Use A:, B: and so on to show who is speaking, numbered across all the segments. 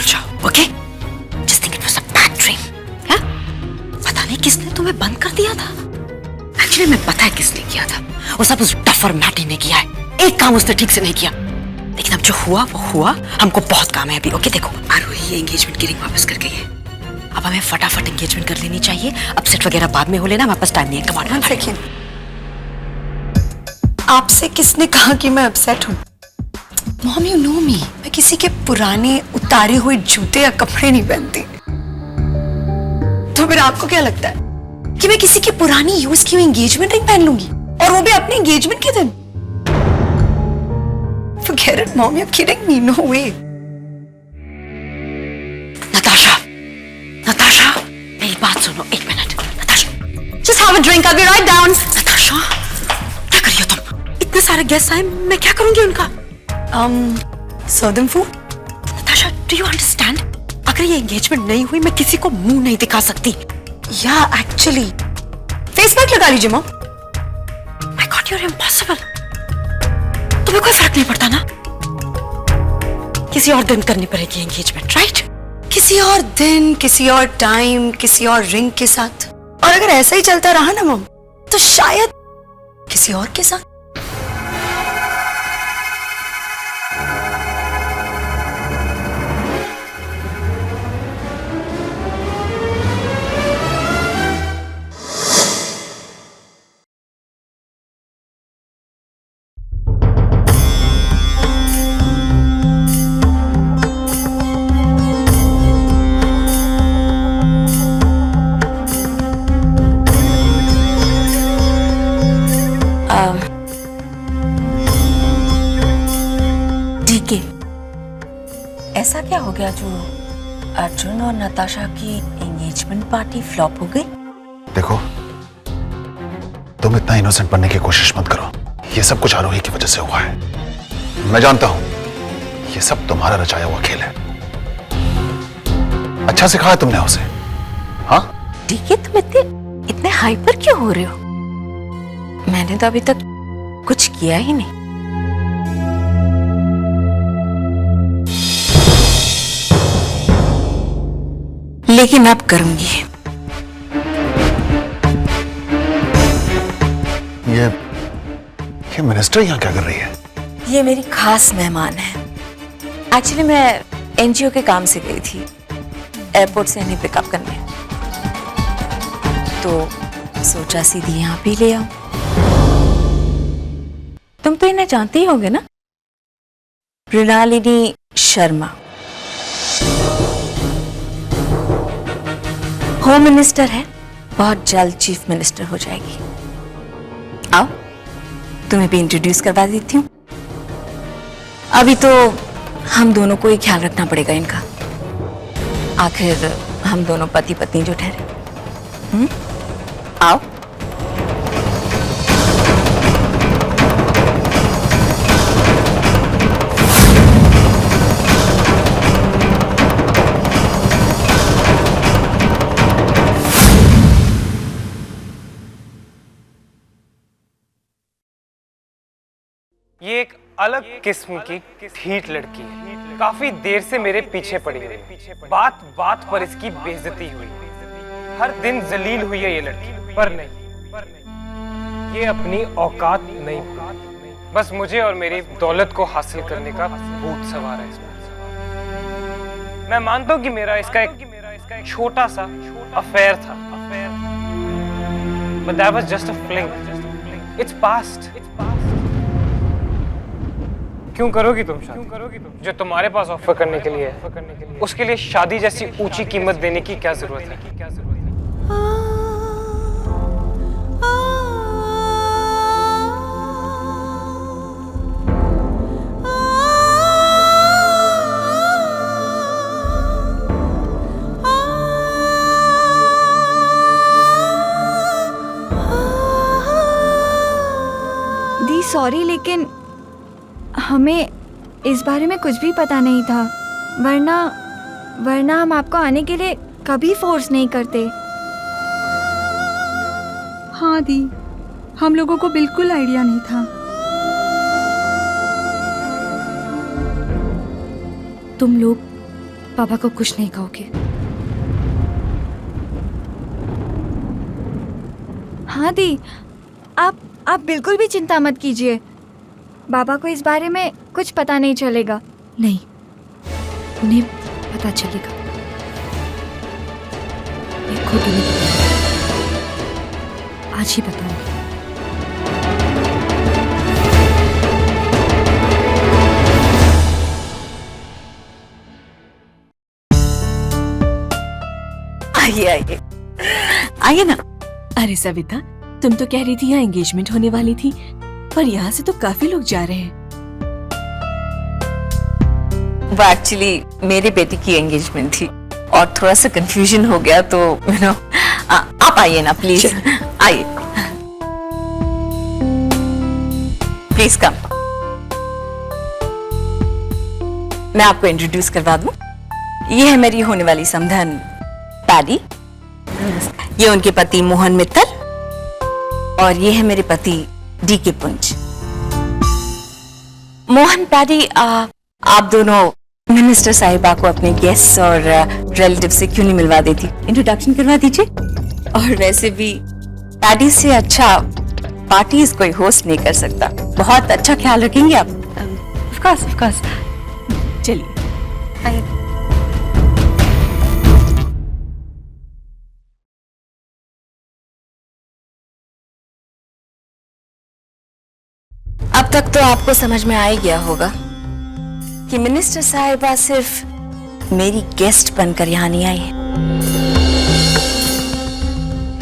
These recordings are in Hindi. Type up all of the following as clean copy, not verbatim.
A: भूल जाओ, okay? Just think it was a bad dream. हाँ? पता नहीं किसने तुम्हें बंद कर दिया था। एक्चुअली मैं पता है किसने किया था। वो सब उस डफर मैटी ने किया है। एक काम उसने ठीक से नहीं किया। लेकिन अब जो हुआ वो हुआ। हमको बहुत काम है अभी, ओके? देखो, आरोही एंगेजमेंट की रिंग वापस कर गई है। अब हमें फटाफट एंगेजमेंट कर लेनी चाहिए। अपसेट वगैरह बाद में हो लेना, हमारे पास टाइम नहीं है। Come on, 1 second. आपसे किसने कहा कि मैं अपसेट हूँ? मॉम, यू नो मी। मैं किसी के पुराने उतारे हुए जूते या कपड़े नहीं पहनती। तो फिर आपको क्या लगता है कि मैं किसी की पुरानी यूज की हुई एंगेजमेंट रिंग पहन लूंगी, और वो भी अपने एंगेजमेंट के दिन? Forget it, Mom. You're kidding me. No way. Natasha, मेरी बात सुनो 1 minute. Natasha, just have a drink. I'll be right down. Natasha, क्या कर रही हो तुम? इतने सारे गेस्ट आए, मैं क्या करूंगी उनका? serve them food. Natasha, do you understand? अगर ये एंगेजमेंट नहीं हुई, मैं किसी को मुंह नहीं दिखा सकती। Yeah, actually. फेस पैक लगा लीजिए, Mom. My God, you're impossible. तुम्हें कोई फर्क नहीं पड़ता ना? किसी और दिन करनी पड़ेगी एंगेजमेंट, राइट? किसी और दिन, किसी और टाइम, किसी और रिंग के साथ। और अगर ऐसा ही चलता रहा ना मम, तो शायद किसी और के साथ। ऐसा क्या हो गया जो अर्जुन और नताशा की एंगेजमेंट पार्टी फ्लॉप हो गई?
B: देखो, तुम इतना इनोसेंट बनने की कोशिश मत करो। ये सब कुछ आरोही की वजह से हुआ है। मैं जानता हूं ये सब तुम्हारा रचाया हुआ खेल है। अच्छा सिखाया तुमने उसे। हाँ?
A: ठीक है, तुम इतने हाइपर क्यों हो रहे हो? मैंने तो अभी तक कुछ किया ही नहीं। लेकिन अब करूंगी।
B: ये मिनिस्टर यहाँ क्या कर रही है?
A: ये मेरी खास मेहमान है। एक्चुअली मैं एनजीओ के काम से गई थी एयरपोर्ट से इन्हें पिकअप करने, तो सोचा सीधी यहाँ भी ले आऊं। तुम तो इन्हें जानते ही होगे ना, मृणालिनी शर्मा, होम मिनिस्टर है, बहुत जल्द चीफ मिनिस्टर हो जाएगी। आओ, तुम्हें भी इंट्रोड्यूस करवा देती हूँ। अभी तो हम दोनों को ही ख्याल रखना पड़ेगा इनका। आखिर हम दोनों पति पत्नी जो ठहरे। आओ।
C: ये एक अलग किस्म की ढीठ लड़की है। काफी देर से मेरे पीछे पड़ी हुई है। बात बात पर इसकी बेइज्जती हुई। हर दिन जलील हुई है ये लड़की। पर नहीं, ये अपनी औकात नहीं भूली। बस मुझे और मेरी दौलत को हासिल करने का भूत सवार है इसमें। मैं मानता हूं कि मेरा इसका एक छोटा सा अफेयर था, but that was just a fling. It's past. क्यों करोगी तुम शादी? जो तुम्हारे पास ऑफर करने के लिए है, उसके लिए शादी जैसी ऊंची कीमत देने की क्या जरूरत है?
D: दी सॉरी, लेकिन हमें इस बारे में कुछ भी पता नहीं था, वरना हम आपको आने के लिए कभी फोर्स नहीं करते।
E: हाँ दी, हम लोगों को बिल्कुल आइडिया नहीं था।
D: तुम लोग पापा को कुछ नहीं कहोगे? हाँ दी, आप बिल्कुल भी चिंता मत कीजिए। बाबा को इस बारे में कुछ पता नहीं चलेगा।
A: नहीं, उन्हें पता चलेगा। मैं खुद उन्हें आज ही बताऊंगी।
F: आइए आइए आइए ना।
G: अरे सविता, तुम तो कह रही थी यहाँ एंगेजमेंट होने वाली थी, पर यहाँ से तो काफी लोग जा रहे हैं।
F: वो एक्चुअली मेरी बेटी की एंगेजमेंट थी और थोड़ा सा कंफ्यूजन हो गया, तो आप आइए ना प्लीज, आइए प्लीज कम। मैं आपको इंट्रोड्यूस करवा दूं। ये है मेरी होने वाली समधन पैडी, ये उनके पति मोहन मित्तल, और ये है मेरे पति डीके पुंज। मोहन पैडी, आप दोनों मिनिस्टर साहिबा को अपने गेस्ट्स और रिलेटिव से क्यों नहीं मिलवा देती? इंट्रोडक्शन करवा दीजिए। और वैसे भी पैडी से अच्छा पार्टीज कोई होस्ट नहीं कर सकता। बहुत अच्छा ख्याल रखेंगे आप?
G: Of course. चलिए।
F: अब तक तो आपको समझ में आ ही गया होगा कि मिनिस्टर साहिबा सिर्फ मेरी गेस्ट बनकर यहाँ नहीं आई है।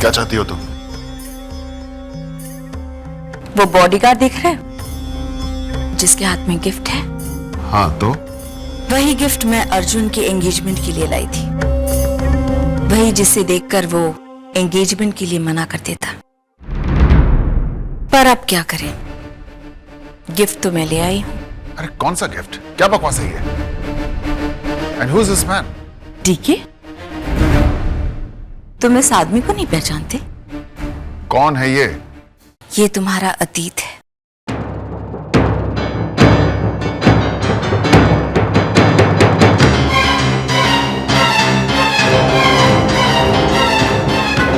B: क्या चाहती हो तुम?
F: वो बॉडीगार्ड देख रहे हो जिसके हाथ में गिफ्ट है?
B: हाँ तो?
F: वही गिफ्ट मैं अर्जुन की एंगेजमेंट के लिए लाई थी। वही जिसे देखकर वो एंगेजमेंट के लिए मना कर देता। पर अब क्या करें, गिफ्ट तो मैं ले आई हूं।
B: अरे कौन सा गिफ्ट? क्या बकवास है ये? And who is this man?
F: DK, तुम इस आदमी को नहीं पहचानते?
B: कौन है ये?
F: ये तुम्हारा अतीत है।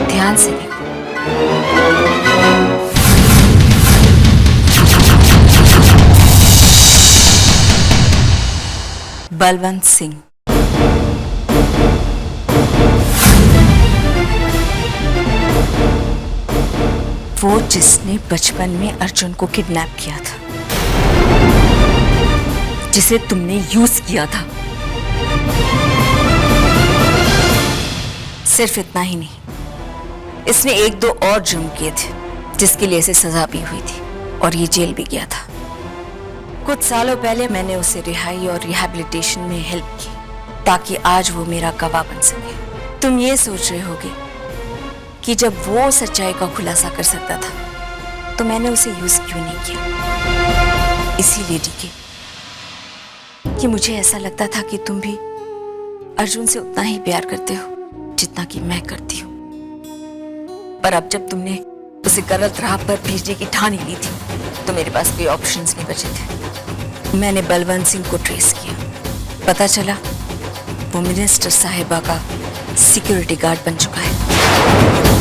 F: ध्यान से देखो। बलवंत सिंह, वो जिसने बचपन में अर्जुन को किडनैप किया था, जिसे तुमने यूज किया था। सिर्फ इतना ही नहीं, इसने 1-2 और जुर्म किए थे जिसके लिए इसे सजा भी हुई थी और ये जेल भी गया था। कुछ सालों पहले मैंने उसे रिहाई और रिहैबिलिटेशन में हेल्प की ताकि आज वो मेरा गवाह बन सके। तुम ये सोच रहे होगे कि जब वो सच्चाई का खुलासा कर सकता था तो मैंने उसे यूज क्यों नहीं किया? इसीलिए डीके कि मुझे ऐसा लगता था कि तुम भी अर्जुन से उतना ही प्यार करते हो जितना कि मैं करती हूँ। पर अब जब तुमने उसे गलत राह पर भेजने की ठान ही ली थी तो मेरे पास कोई ऑप्शंस नहीं बचे थे। मैंने बलवंत सिंह को ट्रेस किया। पता चला वो मिनिस्टर साहिबा का सिक्योरिटी गार्ड बन चुका है।